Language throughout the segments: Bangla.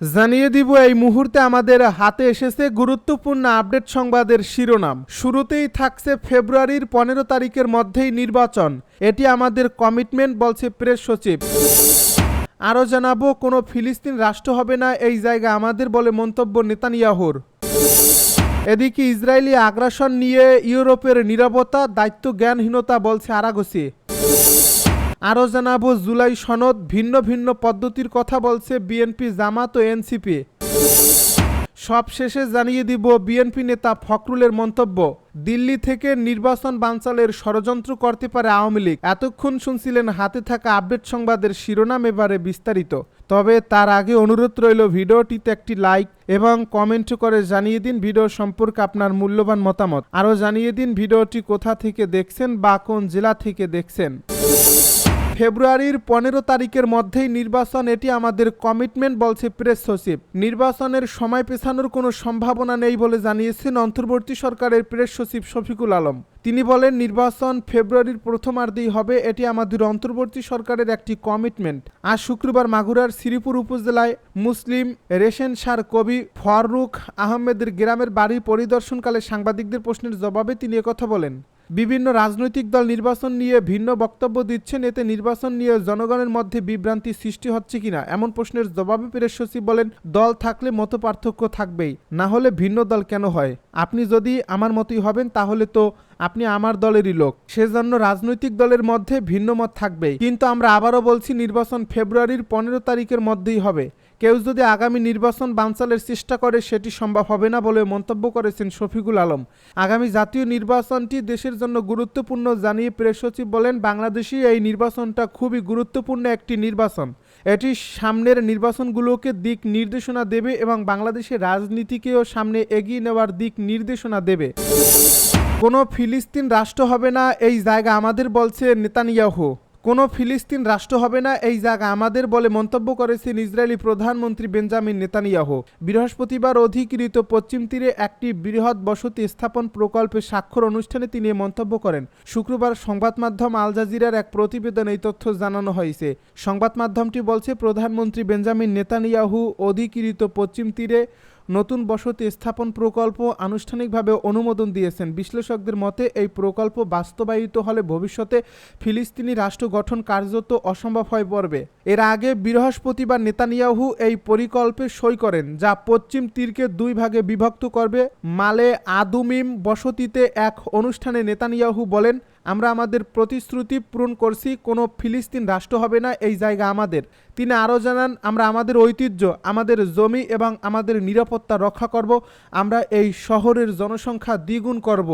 জানিয়ে দিব এই মুহূর্তে আমাদের হাতে এসেছে গুরুত্বপূর্ণ আপডেট সংবাদের শিরোনাম। শুরুতেই থাকছে ফেব্রুয়ারির 15 তারিখের মধ্যেই নির্বাচন, এটি আমাদের কমিটমেন্ট বলছে প্রেস সচিব। আরও জানাবো, কোনো ফিলিস্তিন রাষ্ট্র হবে না এই জায়গা আমাদের বলে মন্তব্য নেতানিয়াহুর। এদিকে ইসরায়েলি আগ্রাসন নিয়ে ইউরোপের নীরবতা, দায়িত্ব জ্ঞানহীনতা বলছে আরাগসি। আরও জানাবো, জুলাই সনদ ভিন্ন ভিন্ন পদ্ধতির কথা বলছে বিএনপি, জামাত ও এনসিপি। সব শেষে জানিয়ে দিব বিএনপি নেতা ফখরুলের মন্তব্য, দিল্লি থেকে নির্বাচন বানচালের ষড়যন্ত্র করতে পারে আওয়ামী লীগ। এতক্ষণ শুনছিলেন হাতে থাকা আপডেট সংবাদের শিরোনাম, এবারে বিস্তারিত। তবে তার আগে অনুরোধ রইল ভিডিওটিতে একটি লাইক এবং কমেন্ট করে জানিয়ে দিন ভিডিও সম্পর্কে আপনার মূল্যবান মতামত। আরও জানিয়ে দিন ভিডিওটি কোথা থেকে দেখছেন বা কোন জেলা থেকে দেখছেন। ফেব্রুয়ারির 15 তারিখের মধ্যেই নির্বাচন, এটি আমাদের কমিটমেন্ট বলছে প্রেস সচিব। নির্বাচনের সময় পেছানোর কোনো সম্ভাবনা নেই বলে জানিয়েছেন অন্তর্বর্তী সরকারের প্রেস সচিব শফিকুল আলম। তিনি বলেন, নির্বাচন ফেব্রুয়ারির প্রথমার্ধেই হবে, এটি আমাদের অন্তর্বর্তী সরকারের একটি কমিটমেন্ট। আজ শুক্রবার মাগুরার শ্রীপুর উপজেলায় মুসলিম রেশেন সার কবি ফররুখ আহমেদের গ্রামের বাড়ি পরিদর্শনকালে সাংবাদিকদের প্রশ্নের জবাবে তিনি একথা বলেন। বিভিন্ন রাজনৈতিক দল নির্বাচন নিয়ে ভিন্ন বক্তব্য দিচ্ছেন, এতে নির্বাচন নিয়ে জনগণের মধ্যে বিভ্রান্তি সৃষ্টি হচ্ছে কিনা এমন প্রশ্নের জবাবে প্রেস সচিব বলেন, দল থাকলে মত পার্থক্য থাকবেই, না হলে ভিন্ন দল কেন হয়? আপনি যদি আমার মতই হবেন তাহলে তো আপনি আমার দলেরই লোক, সেজন্য রাজনৈতিক দলের মধ্যে ভিন্ন মত থাকবেই। কিন্তু আমরা আবারও বলছি, নির্বাচন ফেব্রুয়ারির 15 তারিখের মধ্যেই হবে। কেউ যদি আগামী নির্বাচন বানচালের চেষ্টা করে সেটি সম্ভব হবে না বলে মন্তব্য করেছেন শফিকুল আলম। আগামী জাতীয় নির্বাচনটি দেশের জন্য গুরুত্বপূর্ণ জানিয়ে প্রেস সচিব বলেন, বাংলাদেশে এই নির্বাচনটা খুবই গুরুত্বপূর্ণ একটি নির্বাচন। এটি সামনের নির্বাচনগুলোকে দিক নির্দেশনা দেবে এবং বাংলাদেশের রাজনীতিকেও সামনে এগিয়ে নেওয়ার দিক নির্দেশনা দেবে। কোনো ফিলিস্তিন রাষ্ট্র হবে না এই জায়গা আমাদের বলছে নেতানিয়াহু। কোনো ফিলিস্তিন রাষ্ট্র হবে না এই জায়গা আমাদের বলে মন্তব্য করেছেন ইসরায়েলি প্রধানমন্ত্রী বেঞ্জামিন নেতানিয়াহু। বৃহস্পতিবার অধিকৃত পশ্চিম তীরে একটি বৃহৎ বসতি স্থাপন প্রকল্পে স্বাক্ষর অনুষ্ঠানে তিনি মন্তব্য করেন। শুক্রবার সংবাদ মাধ্যম আল জাজিরার এক প্রতিবেদনে এই তথ্য জানানো হয়েছে। সংবাদ মাধ্যমটি বলছে, প্রধানমন্ত্রী বেঞ্জামিন নেতানিয়াহু অধিকৃত পশ্চিম তীরে নতুন বসতি স্থাপন প্রকল্প আনুষ্ঠানিকভাবে অনুমোদন দিয়েছেন। বিশ্লেষকদের মতে এই প্রকল্প বাস্তবায়িত হলে ভবিষ্যতে ফিলিস্তিনি রাষ্ট্র গঠন কার্যত অসম্ভব হয়ে পড়বে। এর আগে বৃহস্পতিবার নেতানিয়াহু এই পরিকল্পে সই করেন, যা পশ্চিম তীরকে দুই ভাগে বিভক্ত করবে। মালে আদুমিম বসতিতে এক অনুষ্ঠানে নেতানিয়াহু বলেন, আমরা আমাদের প্রতিশ্রুতি পূরণ করছি, কোনো ফিলিস্তিন রাষ্ট্র হবে না এই জায়গা আমাদের। তিনি আরও জানান, আমরা আমাদের ঐতিহ্য, আমাদের জমি এবং আমাদের নিরাপত্তা রক্ষা করব। আমরা এই শহরের জনসংখ্যা দ্বিগুণ করব।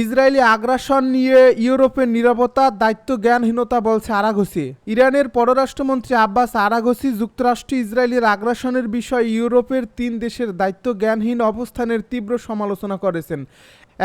ইসরায়েলি আগ্রাসন নিয়ে ইউরোপের নীরবতা, দায়িত্ব জ্ঞানহীনতা বলছে আরাগসি। ইরানের পররাষ্ট্রমন্ত্রী আব্বাস আরাগসি যুক্তরাষ্ট্র ইসরায়েলের আগ্রাসনের বিষয়ে ইউরোপের 3 দেশের দায়িত্ব জ্ঞানহীন অবস্থানের তীব্র সমালোচনা করেছেন।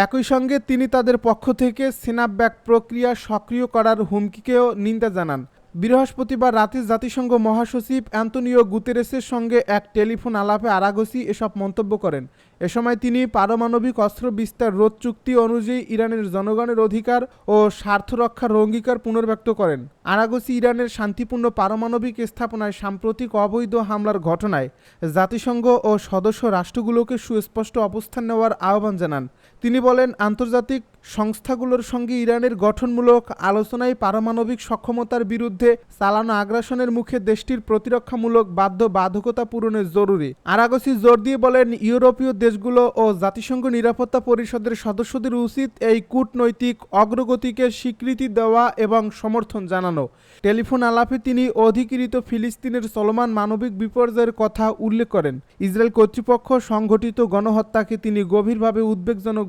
একই সঙ্গে তিনি তাদের পক্ষ থেকে স্ন্যাপব্যাক প্রক্রিয়া সক্রিয় করার হুমকিকেও নিন্দা জানান। বৃহস্পতিবার রাতে জাতিসংঘ মহাসচিব অ্যান্তোনিও গুতেরেসের সঙ্গে এক টেলিফোন আলাপে আরাগসি এসব মন্তব্য করেন। এ সময় তিনি পারমাণবিক অস্ত্র বিস্তার রোধ চুক্তি অনুযায়ী ইরানের জনগণের অধিকার ও স্বার্থ রক্ষার অঙ্গীকার পুনর্ব্যক্ত করেন। আরাগসি ইরানের শান্তিপূর্ণ পারমাণবিক স্থাপনায় সাম্প্রতিক অবৈধ হামলার ঘটনায় জাতিসংঘ ও সদস্য রাষ্ট্রগুলোকে সুস্পষ্ট অবস্থান নেওয়ার আহ্বান জানান। তিনি বলেন, আন্তর্জাতিক সংস্থাগুলোর সঙ্গে ইরানের গঠনমূলক আলোচনায় পারমাণবিক সক্ষমতার বিরুদ্ধে চালানো আগ্রাসনের মুখে দেশটির প্রতিরক্ষামূলক বাধ্যবাধকতা পূরণে জরুরি। আরাগসি জোর দিয়ে বলেন, ইউরোপীয় দেশগুলো ও জাতিসংঘ নিরাপত্তা পরিষদের সদস্যদের উচিত এই কূটনৈতিক অগ্রগতিকে স্বীকৃতি দেওয়া এবং সমর্থন জানানো। টেলিফোন আলাপে তিনি অধিকৃত ফিলিস্তিনের চলমান মানবিক বিপর্যয়ের কথা উল্লেখ করেন। ইসরায়েল কর্তৃপক্ষ সংঘটিত গণহত্যাকে তিনি গভীরভাবে উদ্বেগজনক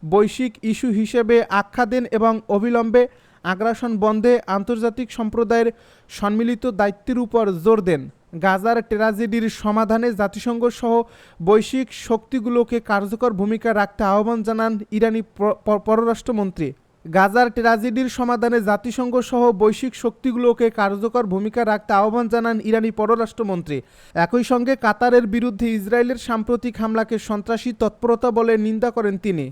বৈশ্বিক ইস্যু হিসেবে আখ্যা দেন এবং অবিলম্বে আগ্রাসন বন্ধে আন্তর্জাতিক সম্প্রদায়ের সম্মিলিত দায়িত্বের উপর জোর দেন। গাজার ট্র্যাজেডির সমাধানে জাতিসংঘ সহ বৈশ্বিক শক্তিগুলোকে কার্যকর ভূমিকা রাখতে আহ্বান জানান ইরানি পররাষ্ট্রমন্ত্রী। গাজার ট্র্যাজেডির সমাধানে জাতিসংঘ সহ বৈশ্বিক শক্তিগুলোকে কার্যকর ভূমিকা রাখতে আহ্বান জানান ইরানি পররাষ্ট্রমন্ত্রী। একই সঙ্গে কাতারের বিরুদ্ধে ইসরায়েলের সাম্প্রতিক হামলাকে সন্ত্রাসী তৎপরতা বলে নিন্দা করেন তিনি।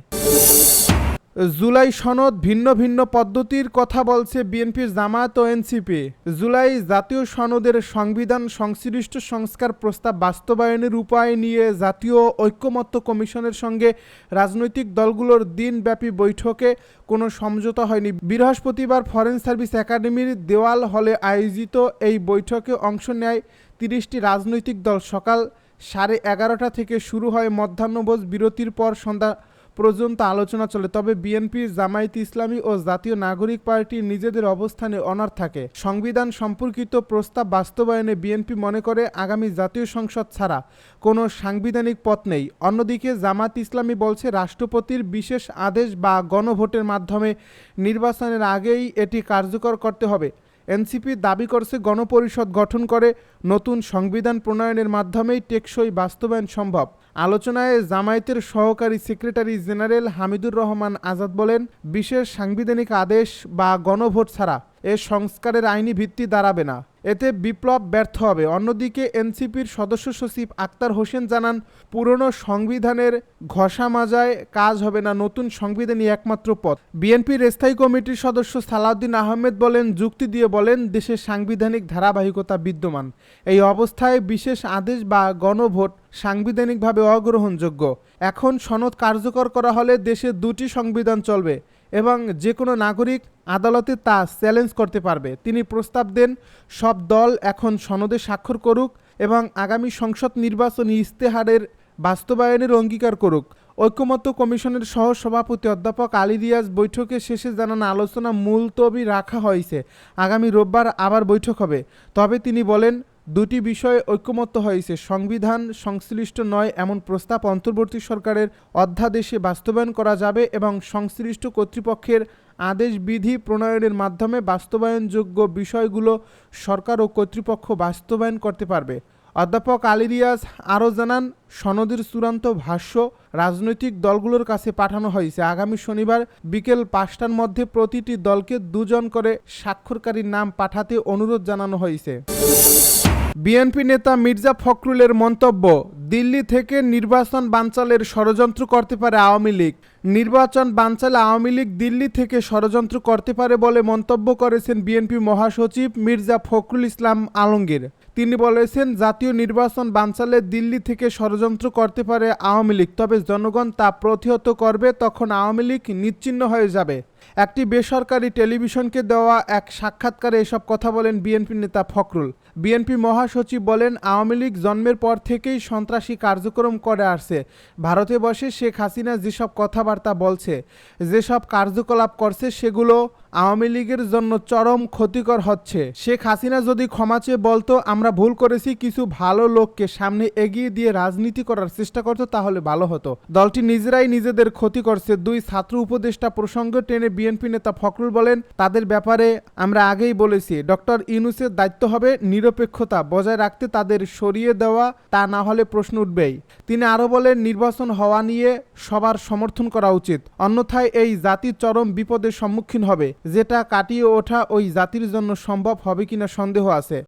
জুলাই সনদ ভিন্ন ভিন্ন পদ্ধতির কথা বলছে বিএনপির জামায়াত ও এনসিপি। জুলাই জাতীয় সনদের সংবিধান সংশ্লিষ্ট সংস্কার প্রস্তাব বাস্তবায়নের উপায় নিয়ে জাতীয় ঐক্যমত্য কমিশনের সঙ্গে রাজনৈতিক দলগুলোর দিনব্যাপী বৈঠকে কোনো সমঝোতা হয়নি। বৃহস্পতিবার ফরেন সার্ভিস একাডেমির দেওয়াল হলে আয়োজিত এই বৈঠকে অংশ নেয় 30টি রাজনৈতিক দল। সকাল 11:30 থেকে শুরু হয় মধ্যাহ্নভোজ বিরতির পর সন্ধ্যা পর্যন্ত আলোচনা চলে। তবে বিএনপি, জামায়াত ইসলামী ও জাতীয় নাগরিক পার্টি নিজেদের অবস্থানে অনড় থাকে। সংবিধান সম্পর্কিত প্রস্তাব বাস্তবায়নে বিএনপি মনে করে আগামী জাতীয় সংসদ ছাড়া কোনো সাংবিধানিক পথ নেই। অন্যদিকে জামায়াত ইসলামী বলছে রাষ্ট্রপতির বিশেষ আদেশ বা গণভোটের মাধ্যমে নির্বাচনের আগেই এটি কার্যকর করতে হবে। এনসিপি দাবি করছে গণপরিষদ গঠন করে নতুন সংবিধান প্রণয়নের মাধ্যমেই টেকসই বাস্তবায়ন সম্ভব। আলোচনায় জামায়াতের সহকারী সেক্রেটারি জেনারেল হামিদুর রহমান আজাদ বলেন, বিশেষ সাংবিধানিক আদেশ বা গণভোট ছাড়া এ সংস্কারের আইনি ভিত্তি দাঁড়াবে না, এতে বিপ্লব ব্যর্থ হবে। অন্যদিকে এনসিপির সদস্য সচিব আক্তার হোসেন জানান, পুরনো সংবিধানের ঘষা মাজায় কাজ হবে না, নতুন সংবিধানই একমাত্র পথ। বিএনপির স্থায়ী কমিটির সদস্য সালাউদ্দিন আহমেদ বলেন, যুক্তি দিয়ে বলেন, দেশের সাংবিধানিক ধারাবাহিকতা বিদ্যমান। এই অবস্থায় বিশেষ আদেশ বা গণভোট সাংবিধানিকভাবে অগ্রহণযোগ্য। এখন সনদ কার্যকর করা হলে দেশে দুটি সংবিধান চলবে এবং যে কোনো নাগরিক আদালতে তা চ্যালেঞ্জ করতে পারবে। তিনি প্রস্তাব দেন, সব দল এখন সনদে স্বাক্ষর করুক এবং আগামী সংসদ নির্বাচনী ইস্তেহারের বাস্তবায়নের অঙ্গীকার করুক। ঐক্যমত্য কমিশনের সহ সভাপতি অধ্যাপক আলী রিয়াজ বৈঠকে শেষে জানান, আলোচনা মুলতবি রাখা হয়েছে, আগামী রোববার আবার বৈঠক হবে। তবে তিনি বলেন, দুটি বিষয়ে ঐক্যমত্য হয়েছে, সংবিধান সংশ্লিষ্ট নয় এমন প্রস্তাব অন্তর্বর্তী সরকারের অধ্যাদেশে বাস্তবায়ন করা যাবে এবং সংশ্লিষ্ট কর্তৃপক্ষের আদেশ বিধি প্রণয়নের মাধ্যমে বাস্তবায়নযোগ্য বিষয়গুলো সরকার ও কর্তৃপক্ষ বাস্তবায়ন করতে পারবে। অধ্যাপক আলী রিয়াজ আরও জানান, সনদের চূড়ান্ত ভাষ্য রাজনৈতিক দলগুলোর কাছে পাঠানো হয়েছে। আগামী শনিবার বিকেল 5টার মধ্যে প্রতিটি দলকে 2 জন করে স্বাক্ষরকারীর নাম পাঠাতে অনুরোধ জানানো হয়েছে। বিএনপি নেতা মির্জা ফখরুলের মন্তব্য, দিল্লি থেকে নির্বাচন বানচালের ষড়যন্ত্র করতে পারে আওয়ামী লীগ। নির্বাচন বানচালে আওয়ামী লীগ দিল্লি থেকে ষড়যন্ত্র করতে পারে বলে মন্তব্য করেছেন বিএনপি মহাসচিব মির্জা ফখরুল ইসলাম আলমগীর। তিনি বলেছেন, জাতীয় নির্বাচন বানচালে দিল্লি থেকে ষড়যন্ত্র করতে পারে আওয়ামী লীগ, তবে জনগণ তা প্রতিহত করবে, তখন আওয়ামী লীগ নিশ্চিহ্ন হয়ে যাবে। একটি বেসরকারি টেলিভিশনকে দেওয়া এক সাক্ষাৎকারে এসব কথা বলেন বিএনপি নেতা ফখরুল। বিএনপি মহাসচিব বলেন, আওয়ামী লীগ জন্মের পর থেকেই সন্ত্রাসী কার্যক্রম করে আসছে। ভারতে বসে শেখ হাসিনা যেসব কথাবার্তা বলছে, যেসব কার্যকলাপ করছে, সেগুলো আওয়ামী লীগের জন্য চরম ক্ষতিকর হচ্ছে। শেখ হাসিনা যদি ক্ষমা চেয়ে বলতো, আমরা ভুল করেছি, কিছু ভালো লোককে সামনে এগিয়ে দিয়ে রাজনীতি করার চেষ্টা করতো, তাহলে ভালো হতো। দলটি নিজেরাই নিজেদের ক্ষতি করছে। 2 ছাত্র উপদেষ্টা প্রসঙ্গ টেনে বিএনপি নেতা ফখরুল বলেন, তাদের ব্যাপারে আমরা আগেই বলেছি, ডক্টর ইউনূসের দায়িত্ব হবে নিরপেক্ষতা বজায় রাখতে, তাদের সরিয়ে দেওয়া, তা না হলে প্রশ্ন উঠবেই। তিনি আরও বলেন, নির্বাচন হওয়া নিয়ে সবার সমর্থন করা উচিত, অন্যথায় এই জাতি চরম বিপদের সম্মুখীন হবে, যেটা কাটিয়ে ওঠা ওই জাতির জন্য সম্ভব হবে কিনা সন্দেহ আছে।